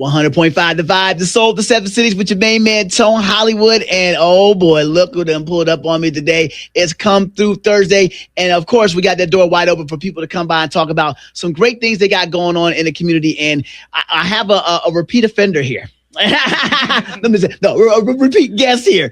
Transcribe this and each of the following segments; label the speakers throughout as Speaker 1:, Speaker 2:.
Speaker 1: 100.5 The Vibe, the soul of the seven cities with your main man, Tone Hollywood. And oh boy, look who done pulled up on me today. It's Come Through Thursday. And of course, we got that door wide open for people to come by and talk about some great things they got going on in the community. And I have a repeat offender here. Let me say, no, a repeat guest here.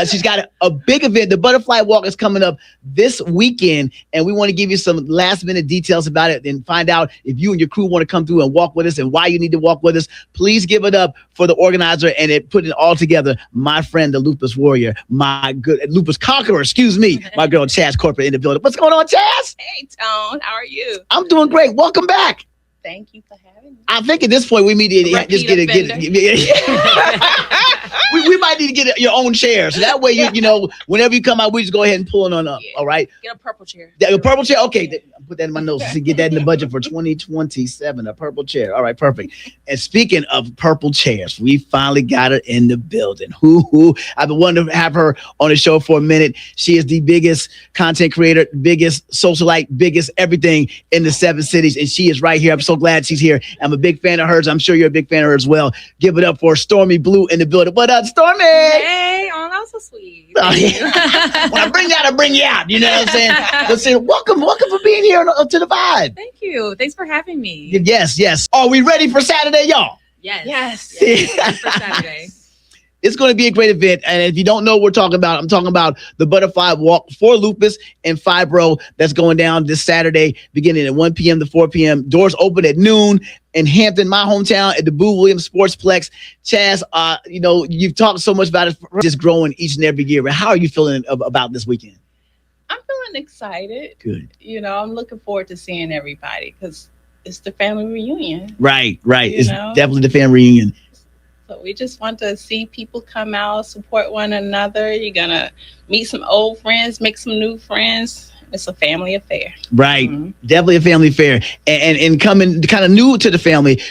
Speaker 1: She's got a big event. The Butterfly Walk is coming up this weekend, and we want to give you some last minute details about it and find out if you and your crew want to come through and walk with us and why you need to walk with us. Please give it up for the organizer and it put it all together. My friend, the Lupus Warrior, my good Lupus Conqueror, excuse me, my girl Chaz Corbett in the building. What's going on, Chaz?
Speaker 2: Hey, Tone, how are you?
Speaker 1: I'm doing great. Welcome back.
Speaker 2: Tneed you for having me.
Speaker 1: I think at this point we need to just get we might need to get your own chair, so that way you know whenever you come out, we just go ahead and pull it on up.
Speaker 2: Yeah.
Speaker 1: All right.
Speaker 2: Get a purple chair.
Speaker 1: A purple chair. Okay, put that in my notes to get that in the budget for 2027. A purple chair. All right, perfect. And speaking of purple chairs, we finally got her in the building. I've been wanting to have her on the show for a minute. She is the biggest content creator, biggest socialite, biggest everything in the seven cities, and she is right here. I'm so glad she's here. I'm a big fan of hers. I'm sure you're a big fan of her as well. Give it up for Stormy Blue in the building. What up, Stormy?
Speaker 2: Hey, oh, that was so sweet.
Speaker 1: When I bring you out, I bring you out. You know what I'm saying? But say, welcome for being here to the Vibe.
Speaker 2: Thank you. Thanks for having me.
Speaker 1: Yes. Are we ready for Saturday, y'all?
Speaker 2: Yes. For Saturday.
Speaker 1: It's going to be a great event. And if you don't know what I'm talking about the Butterfly Walk for Lupus and Fibro that's going down this Saturday, beginning at 1 p.m. to 4 p.m. Doors open at noon in Hampton, my hometown, at the Boo Williams Sportsplex. Chaz, you've talked so much about it, just growing each and every year. But how are you feeling about this weekend?
Speaker 2: I'm feeling excited.
Speaker 1: Good.
Speaker 2: I'm looking forward to seeing everybody because it's the family reunion.
Speaker 1: Right. It's definitely the family reunion.
Speaker 2: So we just want to see people come out, support one another. You're going to meet some old friends, make some new friends. It's a family affair. Right. Mm-hmm.
Speaker 1: Definitely a family affair. And coming kind of new to the family,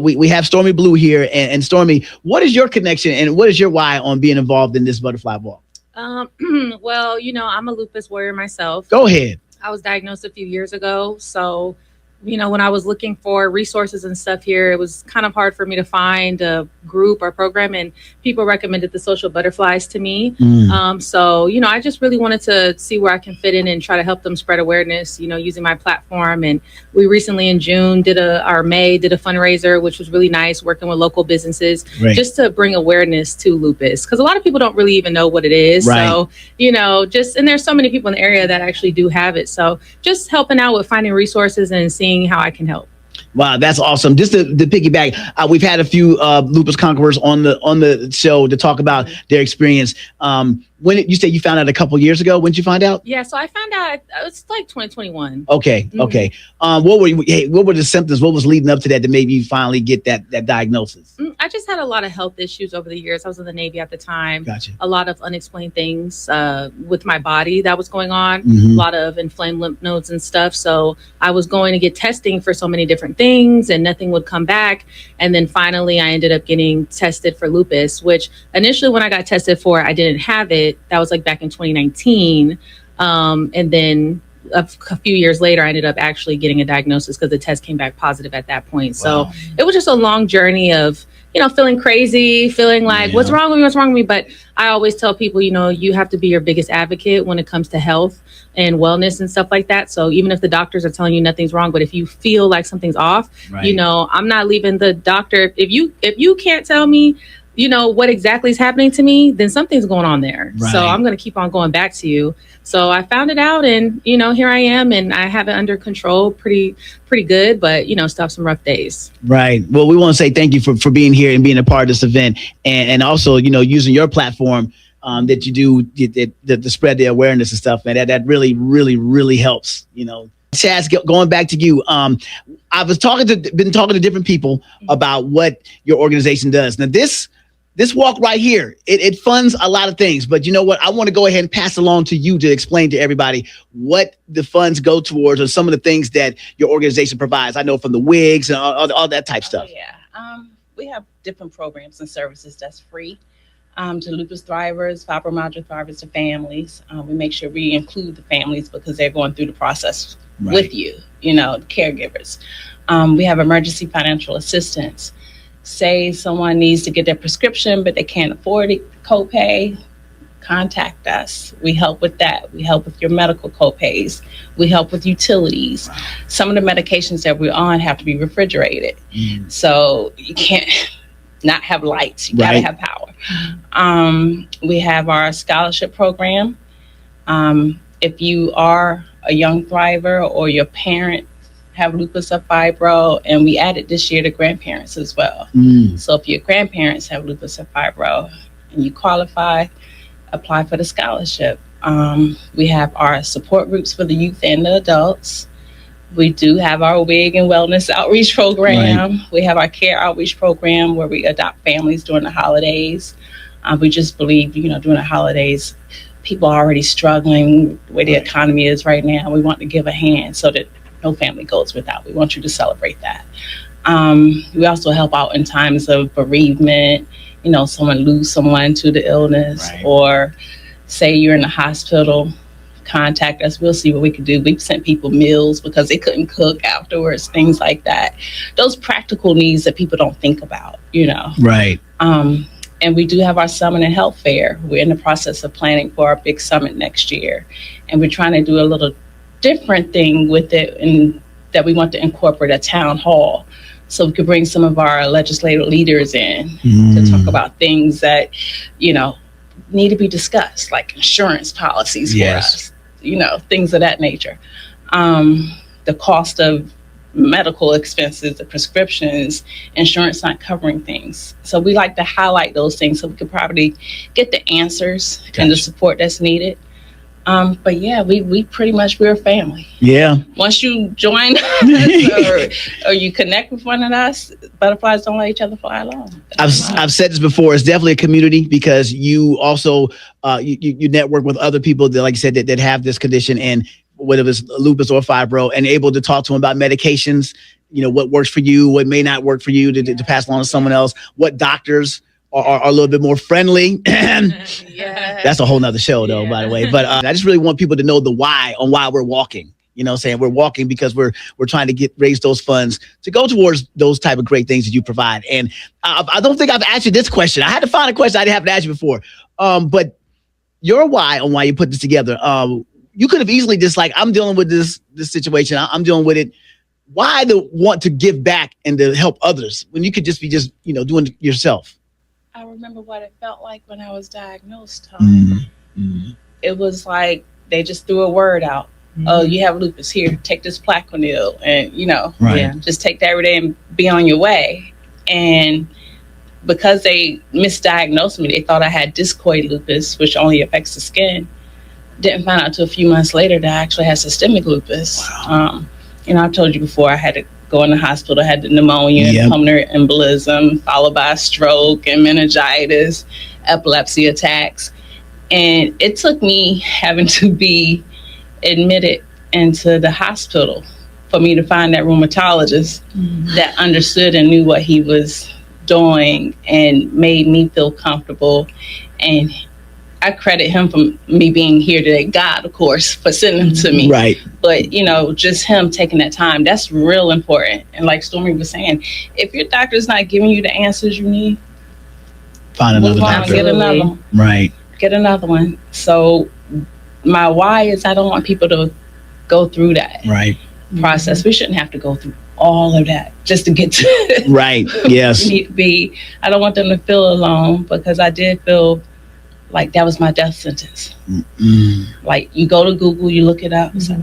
Speaker 1: we have Stormy Blue here. And Stormy, what is your connection and what is your why on being involved in this Butterfly Walk?
Speaker 3: Well, I'm a lupus warrior myself.
Speaker 1: Go ahead.
Speaker 3: I was diagnosed a few years ago. So, when I was looking for resources and stuff here, it was kind of hard for me to find a group or program, and people recommended the Social Butterflies to me. So, I just really wanted to see where I can fit in and try to help them spread awareness, using my platform. And we recently in June did a fundraiser, which was really nice, working with local businesses, just to bring awareness to lupus. Because a lot of people don't really even know what it is.
Speaker 1: Right.
Speaker 3: So, and there's so many people in the area that actually do have it. So just helping out with finding resources and seeing how I can help.
Speaker 1: Wow, that's awesome. Just to piggyback, we've had a few lupus conquerors on the show to talk about their experience. When you say you found out a couple years ago, when did you find out?
Speaker 3: Yeah, so I found out it's like 2021.
Speaker 1: Okay. What were the symptoms? What was leading up to that made you finally get that diagnosis?
Speaker 3: I just had a lot of health issues over the years. I was in the Navy at the time.
Speaker 1: Gotcha.
Speaker 3: A lot of unexplained things with my body that was going on. A lot of inflamed lymph nodes and stuff. So I was going to get testing for so many different things and nothing would come back. And then finally I ended up getting tested for lupus, which initially when I got tested for it, I didn't have it. That was like back in 2019. And then a few years later, I ended up actually getting a diagnosis because the test came back positive at that point. Wow. So it was just a long journey of, feeling crazy, feeling like, what's wrong with me? But I always tell people, you have to be your biggest advocate when it comes to health and wellness and stuff like that. So even if the doctors are telling you nothing's wrong, but if you feel like something's off, I'm not leaving the doctor. If you can't tell me, what exactly is happening to me, then something's going on there. Right. So I'm going to keep on going back to you. So I found it out and, here I am and I have it under control pretty good, but, still have some rough days. Right. Well, we want to say thank you for being here and being a part of this event and also, using your platform that you do to spread the awareness and stuff. And that really, really, really helps, Chaz, going back to you, I was been talking to different people about what your organization does. Now, this walk right here, it funds a lot of things, but you know what? I want to go ahead and pass along to you to explain to everybody what the funds go towards or some of the things that your organization provides. I know from the wigs and all that type stuff.
Speaker 2: We have different programs and services that's free to lupus thrivers, fibromyalgia thrivers, to families. We make sure we include the families because they're going through the process with you, caregivers. We have emergency financial assistance. say someone needs to get their prescription, but they can't afford it, copay, contact us. We help with that. We help with your medical copays. We help with utilities. Wow. Some of the medications that we're on have to be refrigerated. So you can't not have lights. You gotta have power. We have our scholarship program. If you are a young thriver or your parent have lupus or fibro, and we added this year to grandparents as well. So if your grandparents have lupus or fibro and you qualify, apply for the scholarship. We have our support groups for the youth and the adults. We do have our WIG and wellness outreach program. We have our care outreach program where we adopt families during the holidays. We just believe, during the holidays, people are already struggling the way the economy is right now. We want to give a hand so that no family goes without. We want you to celebrate that. We also help out in times of bereavement, someone lose someone to the illness, or say you're in the hospital, contact us. We'll see what we can do. We've sent people meals because they couldn't cook afterwards, things like that. Those practical needs that people don't think about, And we do have our summit and health fair. We're in the process of planning for our big summit next year. And we're trying to do a little different thing with it, and that we want to incorporate a town hall so we could bring some of our legislative leaders in to talk about things that, need to be discussed, like insurance policies for us, things of that nature. The cost of medical expenses, the prescriptions, insurance not covering things. So we like to highlight those things so we could probably get the answers and the support that's needed. But yeah, we pretty much, we're a family. Yeah. Once you join us or you connect with one of us, butterflies don't let each other fly alone.
Speaker 1: I've said this before. It's definitely a community because you also you network with other people that, like you said, that have this condition, and whether it's lupus or fibro, and able to talk to them about medications. What works for you, what may not work for you, to pass along to someone else. What doctors are a little bit more friendly. That's a whole nother show though, by the way. But I just really want people to know the why on why we're walking. Saying we're walking because we're trying to raise those funds to go towards those type of great things that you provide. And I don't think I've asked you this question. I had to find a question I didn't have to ask you before. But your why on why you put this together. You could have easily just I'm dealing with this situation. I'm dealing with it. Why the want to give back and to help others when you could just be doing it yourself?
Speaker 2: I remember what it felt like when I was diagnosed, Tom. It was like they just threw a word out. Oh, you have lupus, here, take this Plaquenil, and just take that every day and be on your way. And because they misdiagnosed me, they thought I had discoid lupus, which only affects the skin. Didn't find out until a few months later that I actually had systemic lupus. Wow. I've told you before, I had to go in the hospital, had the pneumonia, and pulmonary embolism, followed by a stroke and meningitis, epilepsy attacks. And it took me having to be admitted into the hospital for me to find that rheumatologist that understood and knew what he was doing and made me feel comfortable. And I credit him for me being here today. God, of course, for sending him to me. Right. But, just him taking that time, that's real important. And like Stormy was saying, if your doctor's not giving you the answers you need,
Speaker 1: find another doctor.
Speaker 2: Get another one.
Speaker 1: Right.
Speaker 2: Get another one. So my why is I don't want people to go through that process. We shouldn't have to go through all of that just to get to it. Right. Yes. I don't want them to feel alone, because I did feel like that was my death sentence. Like you go to Google, you look it up, it's like,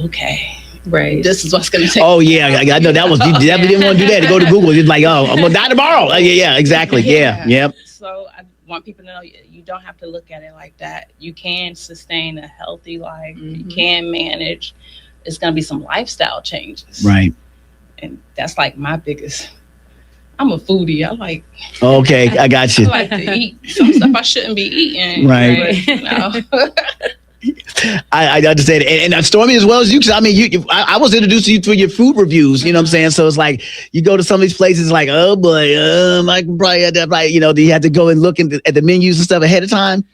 Speaker 2: okay. Right. This is what's going to take. Oh, yeah. I know that was, you definitely didn't want to do that, to go to Google. It's like, I'm going to die tomorrow. Yeah, exactly. Yeah. Yep. So I want people to know you don't have to look at it like that. You can sustain a healthy life. You can manage. It's going to be some lifestyle changes. Right. And that's like my biggest. I'm a foodie. Okay, I got you. I like to eat some stuff I shouldn't be eating. Right. I understand. And Stormy, as well as you, because I was introduced to you through your food reviews. You know what I'm saying? So it's like you go to some of these places, like, oh boy, I can probably have that. Do you have to go and look at the menus and stuff ahead of time?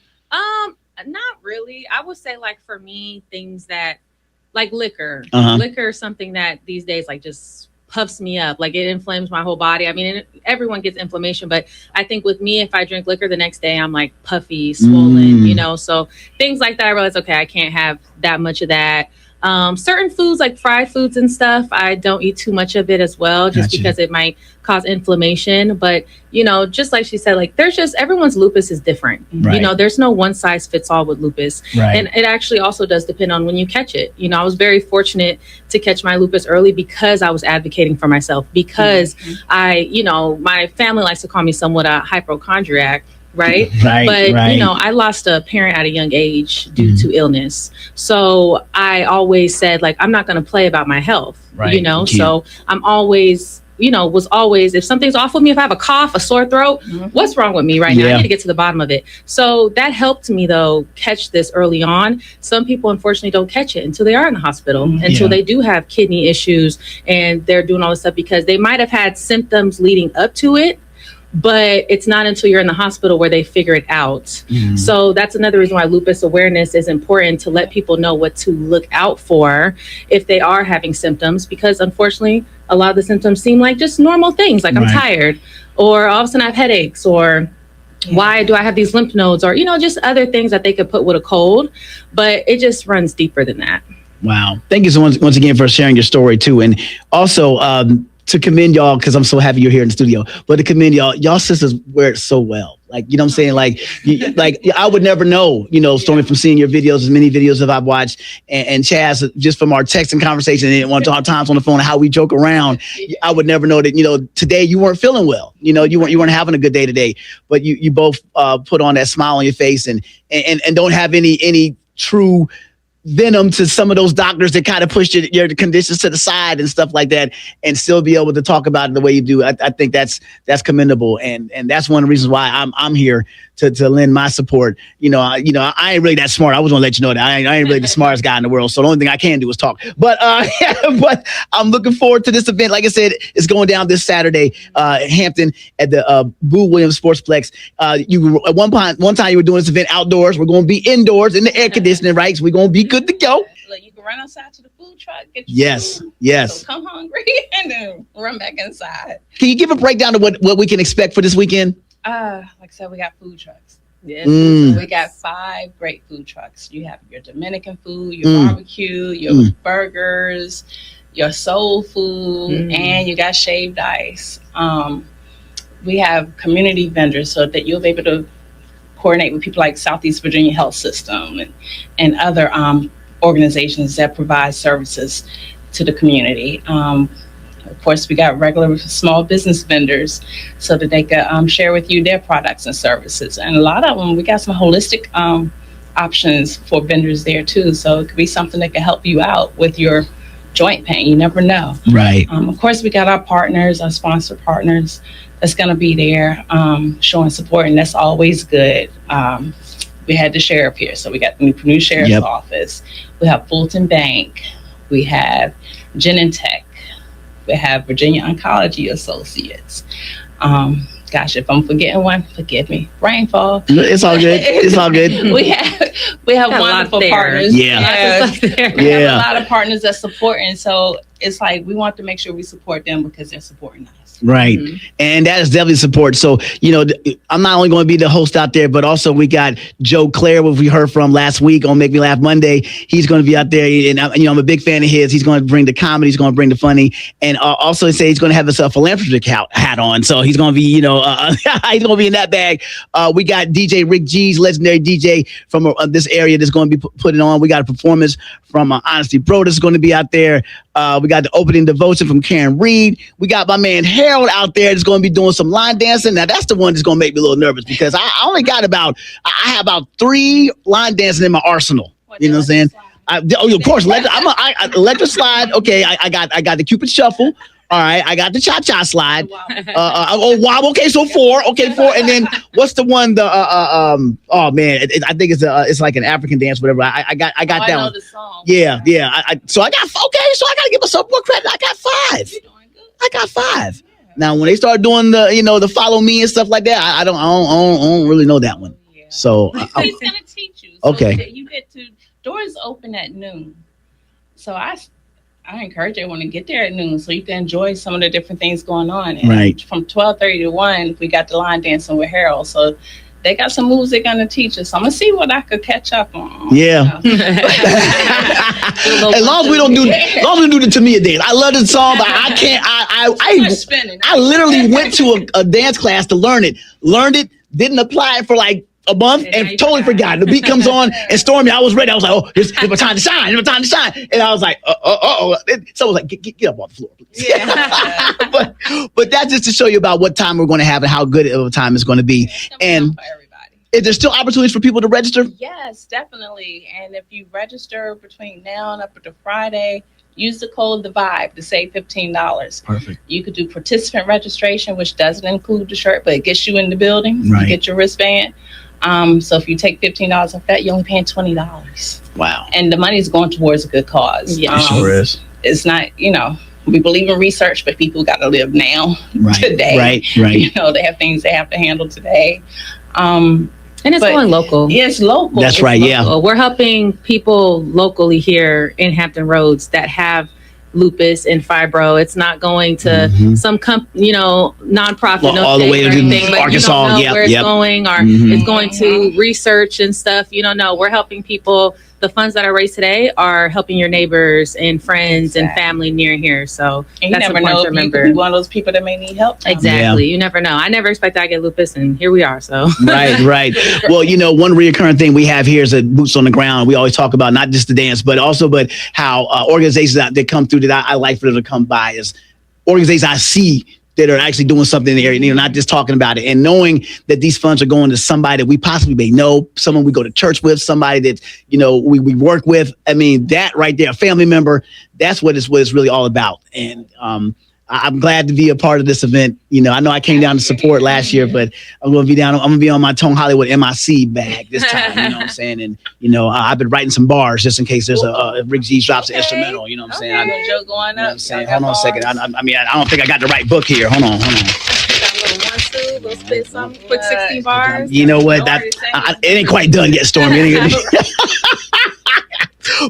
Speaker 3: Not really. I would say, for me, things that like liquor. Liquor is something that these days, just puffs me up. Like, it inflames my whole body. I mean, everyone gets inflammation, but I think with me, if I drink liquor the next day, I'm like puffy, swollen, you know? So things like that, I realized, okay, I can't have that much of that. Certain foods like fried foods and stuff, I don't eat too much of it as well, just because it might cause inflammation. But, you know, just like she said, like, there's just, everyone's lupus is different.
Speaker 1: Right.
Speaker 3: You know, there's no one size fits all with lupus.
Speaker 1: Right.
Speaker 3: And it actually also does depend on when you catch it. You know, I was very fortunate to catch my lupus early because I was advocating for myself, because you know, my family likes to call me somewhat a hypochondriac. Right. But, you know, I lost a parent at a young age due to illness. So I always said, like, I'm not going to play about my health, you know, so I'm always, you know, was always, if something's off with me, if I have a cough, a sore throat, what's wrong with me right now? I need to get to the bottom of it. So that helped me, though, catch this early on. Some people, unfortunately, don't catch it until they are in the hospital, until they do have kidney issues and they're doing all this stuff, because they might have had symptoms leading up to it, but it's not until you're in the hospital where they figure it out. So that's another reason why lupus awareness is important, to let people know what to look out for if they are having symptoms, because unfortunately, a lot of the symptoms seem like just normal things, like I'm tired, or all of a sudden I have headaches, or why do I have these lymph nodes, or, you know, just other things that they could put with a cold, but it just runs deeper than that.
Speaker 1: Wow. Thank you so much once again for sharing your story too. And also, to commend y'all, because I'm so happy you're here in the studio, but to commend y'all sisters wear it so well. Like, you know what I'm saying? Like, I would never know, you know, Stormy, from seeing your videos, as many videos as I've watched, and Chaz, just from our texting conversation and one of our times on the phone, how we joke around, I would never know that, you know, today you weren't feeling well. You know, you weren't having a good day today, but you both put on that smile on your face and don't have any true venom to some of those doctors that kind of push your conditions to the side and stuff like that, and still be able to talk about it the way you do. I think that's commendable, and that's one of the reasons why I'm here to lend my support. You know, I ain't really that smart. I was gonna let you know that I ain't really the smartest guy in the world. So the only thing I can do is talk. But but I'm looking forward to this event. Like I said, it's going down this Saturday, Hampton, at the Boo Williams Sportsplex. You at one time you were doing this event outdoors. We're going to be indoors in the air conditioning, right? So we're going to be good to go.
Speaker 2: Look, you can run outside to the food truck. Get your food. So come hungry and then run back inside.
Speaker 1: Can you give a breakdown of what we can expect for this weekend?
Speaker 2: Like I said, we got food trucks.
Speaker 3: Yes.
Speaker 2: So we got 5 great food trucks. You have your Dominican food, your barbecue, your burgers, your soul food, and you got shaved ice. We have community vendors so that you'll be able to coordinate with people like Southeast Virginia Health System and other organizations that provide services to the community. Of course, we got regular small business vendors so that they can share with you their products and services. And a lot of them, we got some holistic options for vendors there too. So it could be something that can help you out with your joint pain. You never know.
Speaker 1: Right.
Speaker 2: Of course, we got our partners, our sponsor partners that's going to be there showing support, and that's always good. We had the sheriff here, so we got the new sheriff's office. We have Fulton Bank. We have Genentech. We have Virginia Oncology Associates. Gosh, if I'm forgetting one, forgive me. Rainfall.
Speaker 1: It's all good. It's all good.
Speaker 2: we have wonderful partners.
Speaker 1: We
Speaker 2: have a lot of partners that support, and so it's like we want to make sure we support them because they're supporting us.
Speaker 1: Right. And that is definitely support. So, you know, I'm not only going to be the host out there, but also we got Joe Claire, who we heard from last week on Make Me Laugh Monday. He's going to be out there, and I'm a big fan of his. He's going to bring the comedy. He's going to bring the funny, and also say he's going to have his philanthropic hat on. So he's going to be, he's going to be in that bag. We got DJ Rick G's, legendary DJ from this area, that's going to be putting on. We got a performance from Honesty Bro that's going to be out there. We got the opening devotion from Karen Reed. We got my man Harold out there that's going to be doing some line dancing. Now that's the one that's going to make me a little nervous because I only got I have about 3 line dancing in my arsenal. You know what I'm saying? Of course, electric slide. Okay, I got the Cupid shuffle. All right, I got the cha-cha slide. Wow. Okay, so 4. Okay, 4. And then what's the one? Oh man, I think it's like an African dance, whatever. I got that one.
Speaker 2: I know the song.
Speaker 1: Yeah. So I got so I got to give myself more credit. I got 5.
Speaker 2: You're doing good.
Speaker 1: I got 5. Yeah. Now when they start doing the follow me and stuff like that, I don't really know that one.
Speaker 2: Yeah.
Speaker 1: So
Speaker 2: he's gonna teach you. So
Speaker 1: okay.
Speaker 2: You get to doors open at noon. So I encourage everyone to get there at noon so you can enjoy some of the different things going on. And
Speaker 1: Right.
Speaker 2: From 12:30 to 1, we got the line dancing with Harold. So they got some moves they're going to teach us. So I'm going to see what I could catch up on.
Speaker 1: Yeah. As long as we don't do the Tamia dance. I love the song, but I can't. I literally went to a dance class to learn it. Learned it, didn't apply it for like a month, and totally forgot. The beat comes on, and Stormy, I was ready. I was like, oh, it's my time to shine. It's my time to shine. And I was like, oh. So I was like, get up off the floor, please.
Speaker 2: Yeah.
Speaker 1: but that's just to show you about what time we're going to have and how good of a time it's going to be. And
Speaker 2: for everybody.
Speaker 1: Is there still opportunities for people to register?
Speaker 2: Yes, definitely. And if you register between now and up to Friday, use the code The Vibe to save $15.
Speaker 1: Perfect.
Speaker 2: You could do participant registration, which doesn't include the shirt, but it gets you in the building.
Speaker 1: Right.
Speaker 2: You get your wristband. So if you take $15 off that, you're only paying $20.
Speaker 1: Wow.
Speaker 2: And the money's going towards a good cause.
Speaker 3: Yeah.
Speaker 1: It sure is.
Speaker 2: It's not, we believe in research, but people got to live now, today.
Speaker 1: Right.
Speaker 2: They have things they have to handle today.
Speaker 3: And it's going local.
Speaker 2: Yeah, it's local.
Speaker 1: That's right. Yeah.
Speaker 3: We're helping people locally here in Hampton Roads that have lupus and fibro. It's not going to some nonprofit,
Speaker 1: Well, all the way to
Speaker 3: anything,
Speaker 1: Arkansas.
Speaker 3: But you don't know where it's going, or it's going to research and stuff. No, we're helping people. The funds that are raised today are helping your neighbors and friends and family near here. So
Speaker 2: and you
Speaker 3: that's
Speaker 2: never know
Speaker 3: important to
Speaker 2: if you
Speaker 3: remember.
Speaker 2: could be one of those people that may need help.
Speaker 3: Exactly. You never know. I never expected I get lupus, and here we are. So
Speaker 1: Right. Well, one reoccurring thing we have here is a boots on the ground. We always talk about not just the dance, but how organizations that come through that I like for them to come by is organizations I see that are actually doing something in the area, not just talking about it, and knowing that these funds are going to somebody that we possibly may know, someone we go to church with, somebody that, we work with. I mean, that right there, a family member, that's what it's really all about. And I'm glad to be a part of this event. I know I came down to support last year, but I'm going to be on my Tone Hollywood MIC bag this time, you know what I'm saying? And, I've been writing some bars just in case there's a Rick G drops an instrumental, you know what I'm saying?
Speaker 2: Okay. Joe going up.
Speaker 1: You know what I'm saying? Hold on a second. I don't think I got the right book here. Hold on.
Speaker 3: We'll spit some quick 16 bars.
Speaker 1: You know what? It ain't quite done yet, Stormy.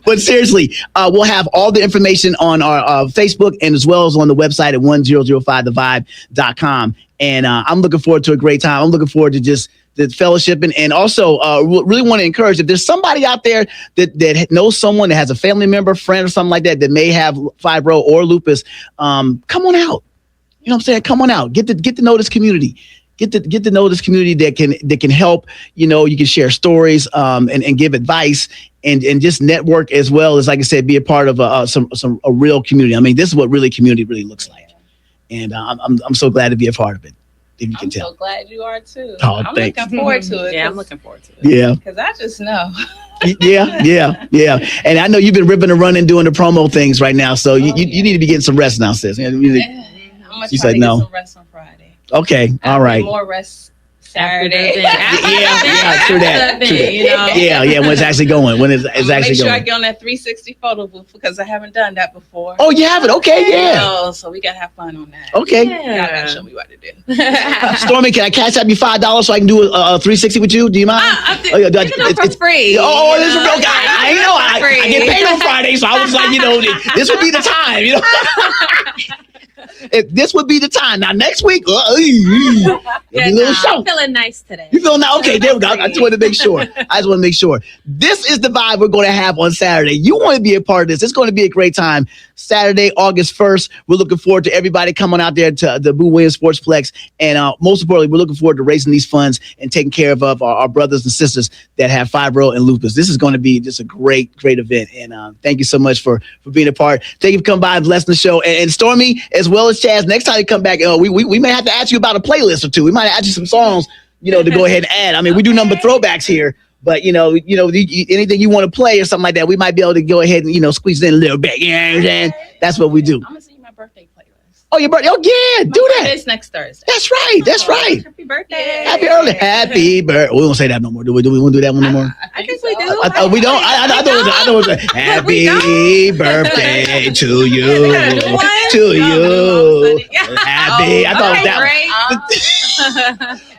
Speaker 1: But seriously, we'll have all the information on our Facebook and as well as on the website at 1005thevibe.com. And I'm looking forward to a great time. I'm looking forward to just the fellowship and also really want to encourage, if there's somebody out there that knows someone that has a family member, friend or something like that may have fibro or lupus, come on out. You know what I'm saying? Come on out. Get to know this community. Get to know this community that can help. You can share stories and give advice and just network as well as, like I said, be a part of a real community. I mean, this is what really community really looks like, and I'm so glad to be a part of it. If you can tell.
Speaker 2: I'm so glad you are too.
Speaker 1: Oh,
Speaker 2: I'm looking forward to it.
Speaker 3: Yeah, I'm looking forward to it.
Speaker 1: Yeah,
Speaker 2: because I just know.
Speaker 1: Yeah. And I know you've been ripping and running doing the promo things right now, so you need to be getting some rest now, sis.
Speaker 2: I'm gonna try to get some rest on Friday.
Speaker 1: Okay, all right.
Speaker 2: More rest Saturday.
Speaker 1: Yeah, true that.
Speaker 3: Yeah,
Speaker 1: when it's actually going.
Speaker 2: Make sure I get on that 360 photo booth because I haven't done that before.
Speaker 1: Oh, you haven't? Okay, yeah.
Speaker 2: So we gotta have fun on that.
Speaker 1: Okay.
Speaker 2: Y'all gotta show me what to do.
Speaker 1: Stormy, can I cash out you $5 so I can do a 360 with you? Do you mind?
Speaker 3: It's for free.
Speaker 1: Oh, this is real. I know. I get paid on Friday, so I was like, this would be the time. This would be the time. Now next week, a little show.
Speaker 3: I'm feeling nice today.
Speaker 1: You feeling nice? Okay, there we go. I just wanted to make sure. This is the vibe we're going to have on Saturday. You want to be a part of this. It's going to be a great time. Saturday, August 1st. We're looking forward to everybody coming out there to the Boo Williams Sportsplex. And most importantly, we're looking forward to raising these funds and taking care of our brothers and sisters that have fibro and lupus. This is going to be just a great event. And thank you so much for being a part. Thank you for coming by and blessing the show. And Stormy, as well as Chaz, next time you come back, we may have to ask you about a playlist or two. We might ask you some songs, to go ahead and add. I mean, we do number throwbacks here, but anything you want to play or something like that, we might be able to go ahead and squeeze in a little bit. You know what I'm saying? That's what we do.
Speaker 2: I'm gonna send you my birthday playlist.
Speaker 1: Oh, your birthday? Oh, yeah, do that.
Speaker 2: It's next Thursday.
Speaker 1: That's right.
Speaker 2: Happy birthday.
Speaker 1: Happy birthday. We don't say that no more. Do we want to do that one no more?
Speaker 3: I guess we do.
Speaker 1: We don't. I know it's a happy birthday to you. To you. Happy. I thought that.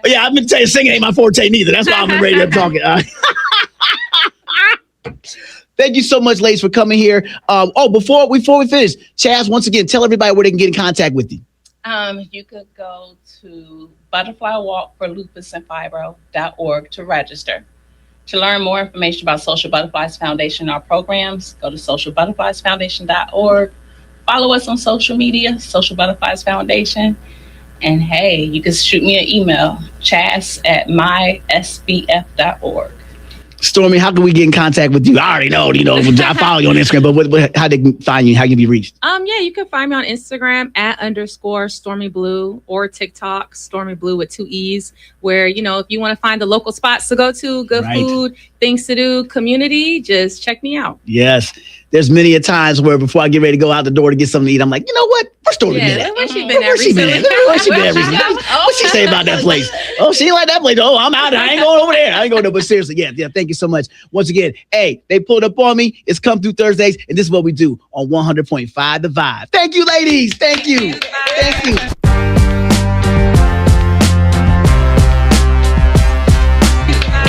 Speaker 1: Yeah, I've been telling you, singing ain't my forte neither. That's why I'm ready to talk it. Thank you so much, ladies, for coming here. Before we finish, Chaz, once again, tell everybody where they can get in contact with you.
Speaker 2: You could go to butterflywalkforlupusandfibro.org to register. To learn more information about Social Butterflies Foundation, our programs, go to socialbutterfliesfoundation.org. Follow us on social media, Social Butterflies Foundation. And hey, you can shoot me an email, chas@mysbf.org.
Speaker 1: Stormy, how can we get in contact with you? I already know, I follow you on Instagram, but how they can find you? How can you be reached?
Speaker 3: You can find me on Instagram @_Stormy Blue or TikTok, Stormy Blue with 2 E's, where, if you want to find the local spots to go to, good food, things to do, community, just check me out.
Speaker 1: Yes. There's many a times where before I get ready to go out the door to get something to eat, I'm like, you know what? Where's Stormy been?
Speaker 3: Where's she been at recently?
Speaker 1: Where's she been at recently? What's she say about that place? Oh, she like that place. Oh, I'm out. I ain't going over there. I ain't going there. But seriously, yeah. Thank you so much. Once again, hey, they pulled up on me. It's Come Through Thursdays, and this is what we do on 100.5 The Vibe. Thank you, ladies. Thank you. Thank you.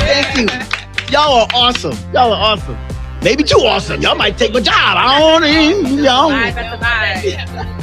Speaker 1: Thank you. Y'all are awesome. Maybe too awesome. Y'all might take my job. I don't know.
Speaker 3: Vibe at the vibe.